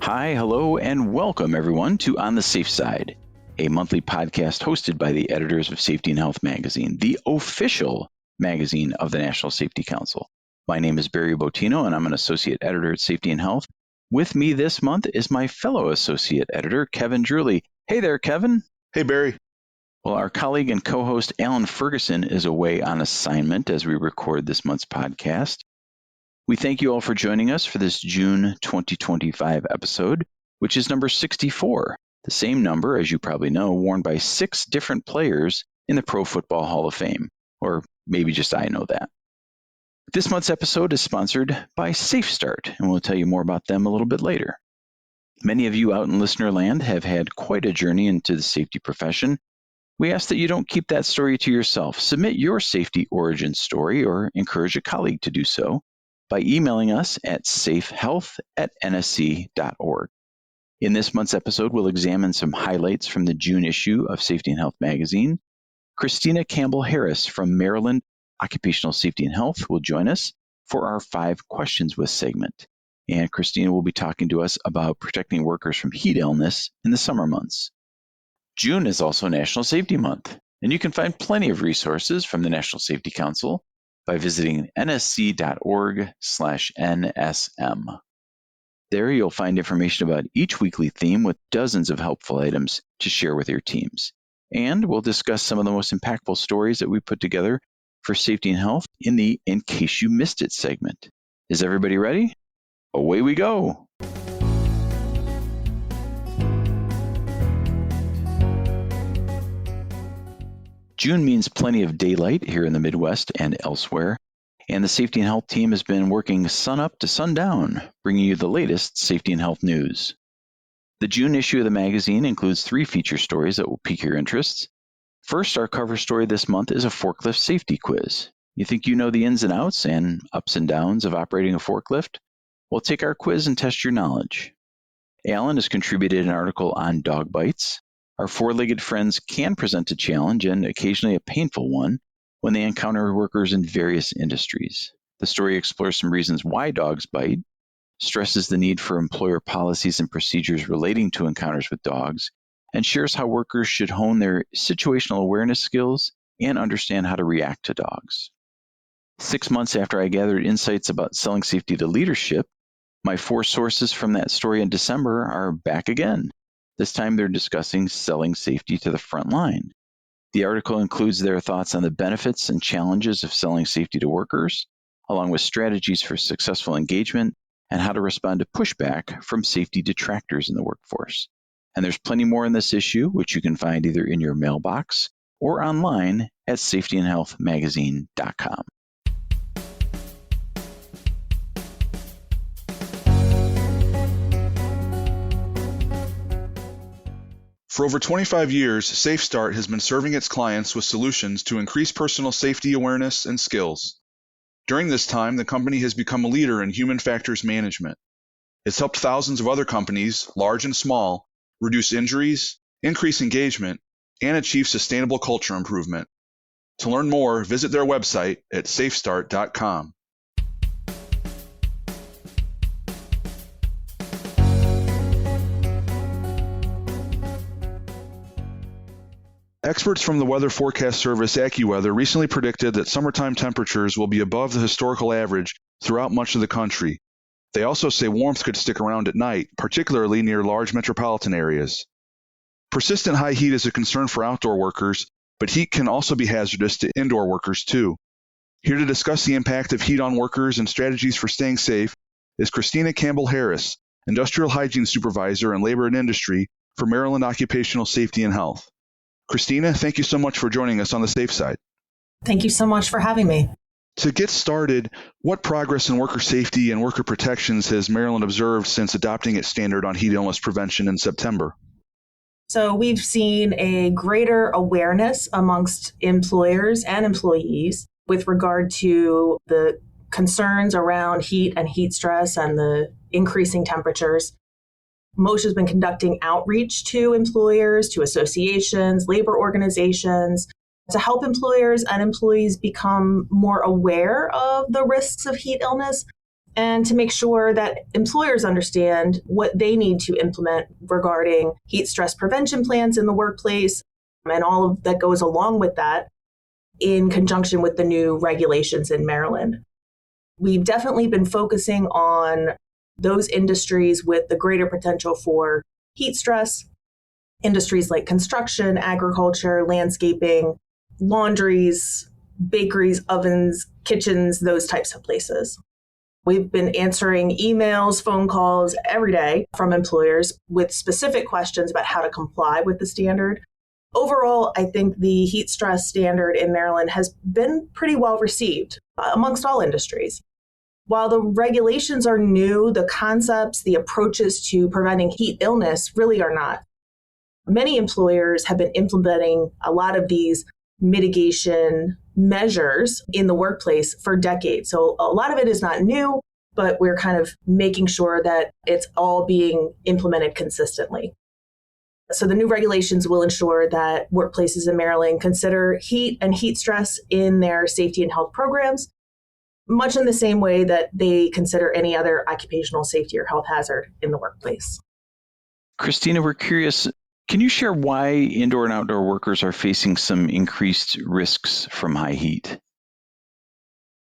Hi, hello, and welcome everyone to On the Safe Side, a monthly podcast hosted by the editors of Safety and Health magazine, the official magazine of the National Safety Council. My name is Barry Bottino, and I'm an associate editor at Safety and Health. With me this month is my fellow associate editor, Kevin Drewley. Hey there, Kevin. Hey, Barry. Well, our colleague and co-host Alan Ferguson is away on assignment as we record this month's podcast. We thank you all for joining us for this June 2025 episode, which is number 64, the same number, as you probably know, worn by 6 different players in the Pro Football Hall of Fame, or maybe just I know that. This month's episode is sponsored by SafeStart, and we'll tell you more about them a little bit later. Many of you out in listener land have had quite a journey into the safety profession. We ask that you don't keep that story to yourself. Submit your safety origin story or encourage a colleague to do so by emailing us at safehealth@nsc.org. In this month's episode, we'll examine some highlights from the June issue of Safety and Health magazine. Cristina Campbell Harris from Maryland Occupational Safety and Health will join us for our 5 Questions With segment. And Cristina will be talking to us about protecting workers from heat illness in the summer months. June is also National Safety Month, and you can find plenty of resources from the National Safety Council by visiting nsc.org/NSM. There you'll find information about each weekly theme with dozens of helpful items to share with your teams. And we'll discuss some of the most impactful stories that we put together for Safety and Health in the In Case You Missed It segment. Is everybody ready? Away we go! June means plenty of daylight here in the Midwest and elsewhere, and the Safety and Health team has been working sun up to sundown, bringing you the latest safety and health news. The June issue of the magazine includes 3 feature stories that will pique your interests. First, our cover story this month is a forklift safety quiz. You think you know the ins and outs and ups and downs of operating a forklift? Well, take our quiz and test your knowledge. Alan has contributed an article on dog bites. Our 4-legged friends can present a challenge, and occasionally a painful one, when they encounter workers in various industries. The story explores some reasons why dogs bite, stresses the need for employer policies and procedures relating to encounters with dogs, and shares how workers should hone their situational awareness skills and understand how to react to dogs. 6 months after I gathered insights about selling safety to leadership, my 4 sources from that story in December are back again. This time they're discussing selling safety to the front line. The article includes their thoughts on the benefits and challenges of selling safety to workers, along with strategies for successful engagement and how to respond to pushback from safety detractors in the workforce. And there's plenty more in this issue, which you can find either in your mailbox or online at safetyandhealthmagazine.com. For over 25 years, SafeStart has been serving its clients with solutions to increase personal safety awareness and skills. During this time, the company has become a leader in human factors management. It's helped thousands of other companies, large and small, reduce injuries, increase engagement, and achieve sustainable culture improvement. To learn more, visit their website at safestart.com. Experts from the weather forecast service AccuWeather recently predicted that summertime temperatures will be above the historical average throughout much of the country. They also say warmth could stick around at night, particularly near large metropolitan areas. Persistent high heat is a concern for outdoor workers, but heat can also be hazardous to indoor workers too. Here to discuss the impact of heat on workers and strategies for staying safe is Cristina Campbell Harris, Industrial Hygiene Supervisor in Labor and Industry for Maryland Occupational Safety and Health. Cristina, thank you so much for joining us on the Safe Side. Thank you so much for having me. To get started, what progress in worker safety and worker protections has Maryland observed since adopting its standard on heat illness prevention in September? So we've seen a greater awareness amongst employers and employees with regard to the concerns around heat and heat stress and the increasing temperatures. MOSH has been conducting outreach to employers, to associations, labor organizations, to help employers and employees become more aware of the risks of heat illness and to make sure that employers understand what they need to implement regarding heat stress prevention plans in the workplace and all of that goes along with that in conjunction with the new regulations in Maryland. We've definitely been focusing on those industries with the greater potential for heat stress, industries like construction, agriculture, landscaping, laundries, bakeries, ovens, kitchens, those types of places. We've been answering emails, phone calls every day from employers with specific questions about how to comply with the standard. Overall, I think the heat stress standard in Maryland has been pretty well received amongst all industries. While the regulations are new, the concepts, the approaches to preventing heat illness really are not. Many employers have been implementing a lot of these mitigation measures in the workplace for decades. So a lot of it is not new, but we're kind of making sure that it's all being implemented consistently. So the new regulations will ensure that workplaces in Maryland consider heat and heat stress in their safety and health programs, much in the same way that they consider any other occupational safety or health hazard in the workplace. Cristina, we're curious, can you share why indoor and outdoor workers are facing some increased risks from high heat?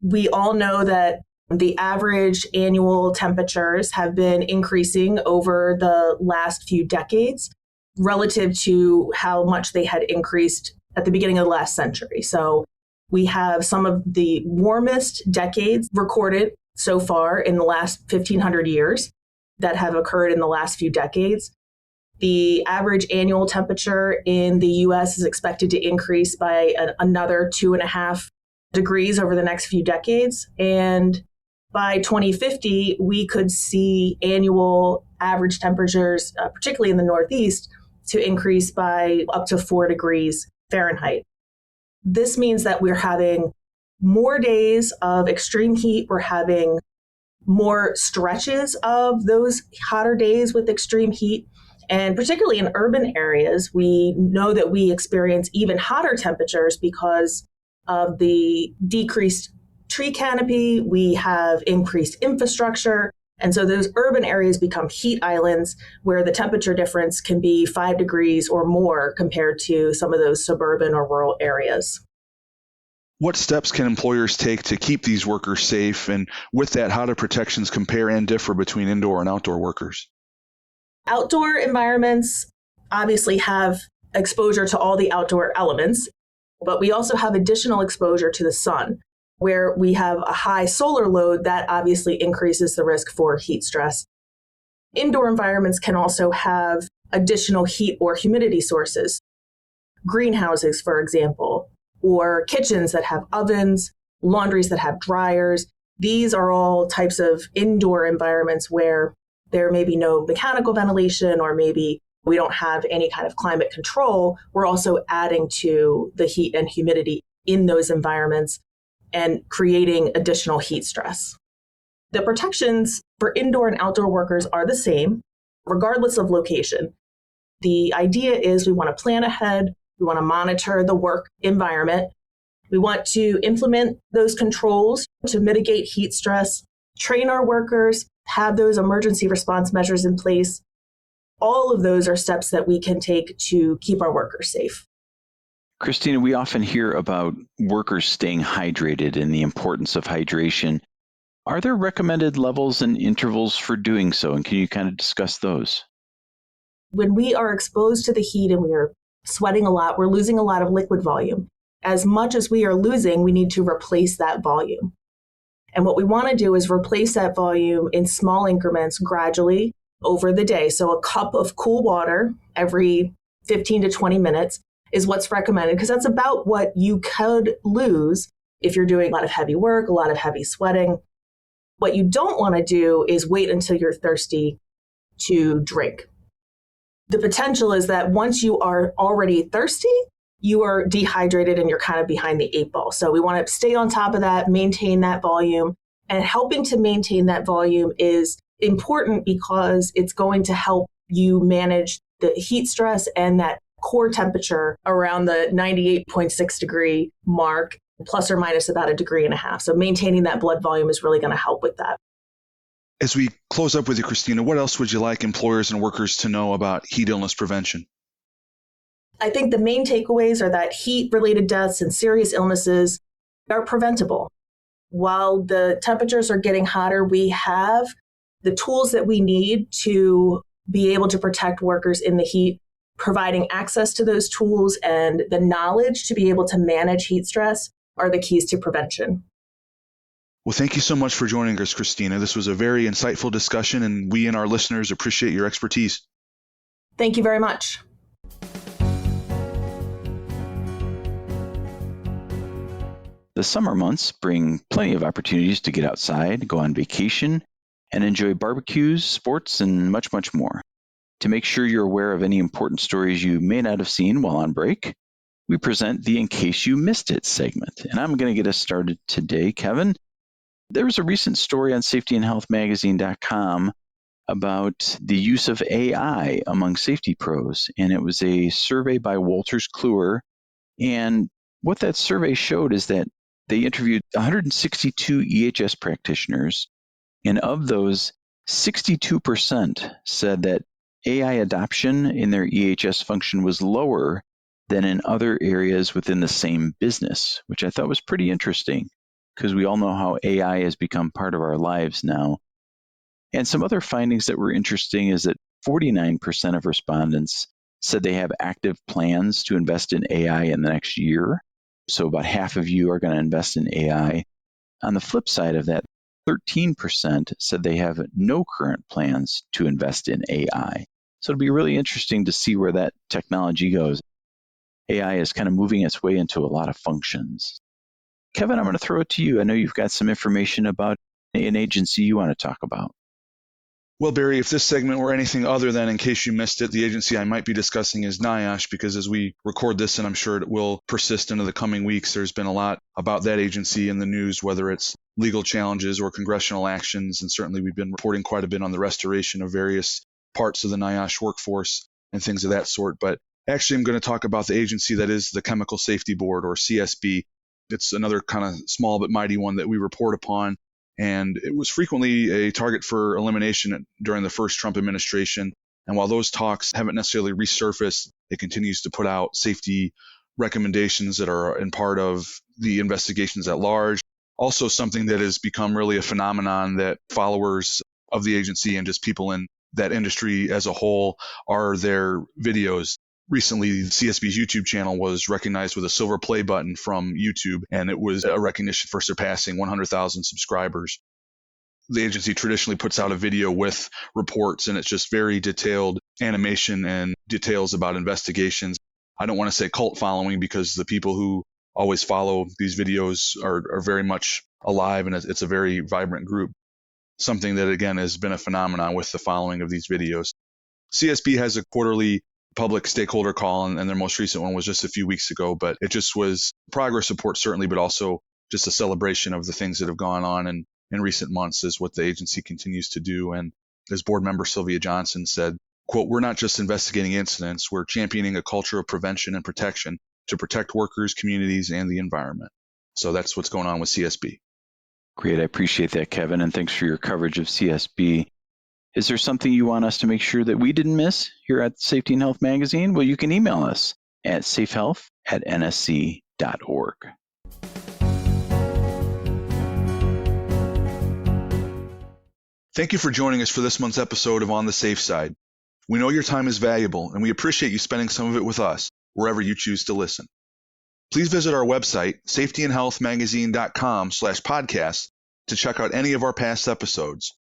We all know that the average annual temperatures have been increasing over the last few decades relative to how much they had increased at the beginning of the last century. So we have some of the warmest decades recorded so far in the last 1,500 years that have occurred in the last few decades. The average annual temperature in the US is expected to increase by another 2.5 degrees over the next few decades. And by 2050, we could see annual average temperatures, particularly in the Northeast, to increase by up to 4 degrees Fahrenheit. This means that we're having more days of extreme heat. We're having more stretches of those hotter days with extreme heat. And particularly in urban areas, we know that we experience even hotter temperatures because of the decreased tree canopy. We have increased infrastructure. And so those urban areas become heat islands where the temperature difference can be 5 degrees or more compared to some of those suburban or rural areas. What steps can employers take to keep these workers safe? And with that, how do protections compare and differ between indoor and outdoor workers? Outdoor environments obviously have exposure to all the outdoor elements, but we also have additional exposure to the sun, where we have a high solar load that obviously increases the risk for heat stress. Indoor environments can also have additional heat or humidity sources, greenhouses, for example, or kitchens that have ovens, laundries that have dryers. These are all types of indoor environments where there may be no mechanical ventilation, or maybe we don't have any kind of climate control. We're also adding to the heat and humidity in those environments and creating additional heat stress. The protections for indoor and outdoor workers are the same, regardless of location. The idea is we want to plan ahead. We want to monitor the work environment. We want to implement those controls to mitigate heat stress, train our workers, have those emergency response measures in place. All of those are steps that we can take to keep our workers safe. Cristina, we often hear about workers staying hydrated and the importance of hydration. Are there recommended levels and intervals for doing so? And can you kind of discuss those? When we are exposed to the heat and we are sweating a lot, we're losing a lot of liquid volume. As much as we are losing, we need to replace that volume. And what we want to do is replace that volume in small increments gradually over the day. So a cup of cool water every 15 to 20 minutes is what's recommended, because that's about what you could lose if you're doing a lot of heavy work, a lot of heavy sweating. What you don't want to do is wait until you're thirsty to drink. The potential is that once you are already thirsty, you are dehydrated and you're kind of behind the 8 ball. So we want to stay on top of that, maintain that volume. And helping to maintain that volume is important because it's going to help you manage the heat stress and that core temperature around the 98.6 degree mark, plus or minus about 1.5 degrees. So maintaining that blood volume is really going to help with that. As we close up with you, Cristina, what else would you like employers and workers to know about heat illness prevention? I think the main takeaways are that heat-related deaths and serious illnesses are preventable. While the temperatures are getting hotter, we have the tools that we need to be able to protect workers in the heat. Providing access to those tools and the knowledge to be able to manage heat stress are the keys to prevention. Well, thank you so much for joining us, Cristina. This was a very insightful discussion, and we and our listeners appreciate your expertise. Thank you very much. The summer months bring plenty of opportunities to get outside, go on vacation, and enjoy barbecues, sports, and much, much more. To make sure you're aware of any important stories you may not have seen while on break, we present the In Case You Missed It segment. And I'm going to get us started today, Kevin. There was a recent story on safetyandhealthmagazine.com about the use of AI among safety pros. And it was a survey by Wolters Kluwer. And what that survey showed is that they interviewed 162 EHS practitioners. And of those, 62% said that AI adoption in their EHS function was lower than in other areas within the same business, which I thought was pretty interesting because we all know how AI has become part of our lives now. And some other findings that were interesting is that 49% of respondents said they have active plans to invest in AI in the next year. So about half of you are going to invest in AI. On the flip side of that, 13% said they have no current plans to invest in AI. So it'll be really interesting to see where that technology goes. AI is kind of moving its way into a lot of functions. Kevin, I'm going to throw it to you. I know you've got some information about an agency you want to talk about. Well, Barry, if this segment were anything other than In Case You Missed It, the agency I might be discussing is NIOSH, because as we record this, and I'm sure it will persist into the coming weeks, there's been a lot about that agency in the news, whether it's legal challenges or congressional actions. And certainly we've been reporting quite a bit on the restoration of various parts of the NIOSH workforce and things of that sort. But actually, I'm going to talk about the agency that is the Chemical Safety Board, or CSB. It's another kind of small but mighty one that we report upon. And it was frequently a target for elimination during the first Trump administration. And while those talks haven't necessarily resurfaced, it continues to put out safety recommendations that are in part of the investigations at large. Also something that has become really a phenomenon that followers of the agency and just people in that industry as a whole are their videos. Recently, CSB's YouTube channel was recognized with a silver play button from YouTube, and it was a recognition for surpassing 100,000 subscribers. The agency traditionally puts out a video with reports, and it's just very detailed animation and details about investigations. I don't want to say cult following, because the people who always follow these videos are very much alive, and it's a very vibrant group. Something that, again, has been a phenomenon with the following of these videos. CSB has a quarterly public stakeholder call, and their most recent one was just a few weeks ago, but it just was progress report, certainly, but also just a celebration of the things that have gone on in recent months is what the agency continues to do. And as board member Sylvia Johnson said, quote, "We're not just investigating incidents, we're championing a culture of prevention and protection to protect workers, communities, and the environment." So that's what's going on with CSB. Great. I appreciate that, Kevin, and thanks for your coverage of CSB. Is there something you want us to make sure that we didn't miss here at Safety and Health Magazine? Well, you can email us at safehealth@nsc.org. Thank you for joining us for this month's episode of On the Safe Side. We know your time is valuable, and we appreciate you spending some of it with us, wherever you choose to listen. Please visit our website, safetyandhealthmagazine.com/podcast, to check out any of our past episodes.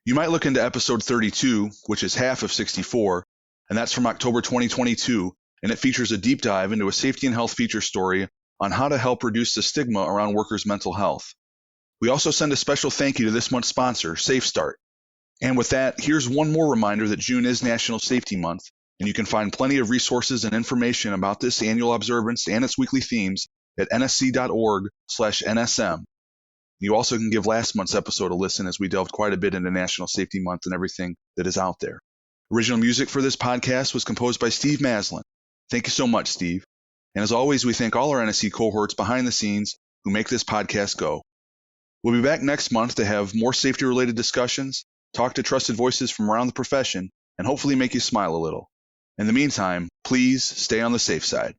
You might look into episode 32, which is half of 64, and that's from October 2022, and it features a deep dive into a safety and health feature story on how to help reduce the stigma around workers' mental health. We also send a special thank you to this month's sponsor, Safe Start. And with that, here's one more reminder that June is National Safety Month, and you can find plenty of resources and information about this annual observance and its weekly themes at nsc.org/NSM. You also can give last month's episode a listen, as we delved quite a bit into National Safety Month and everything that is out there. Original music for this podcast was composed by Steve Maslin. Thank you so much, Steve. And as always, we thank all our NSC cohorts behind the scenes who make this podcast go. We'll be back next month to have more safety-related discussions, talk to trusted voices from around the profession, and hopefully make you smile a little. In the meantime, please stay on the safe side.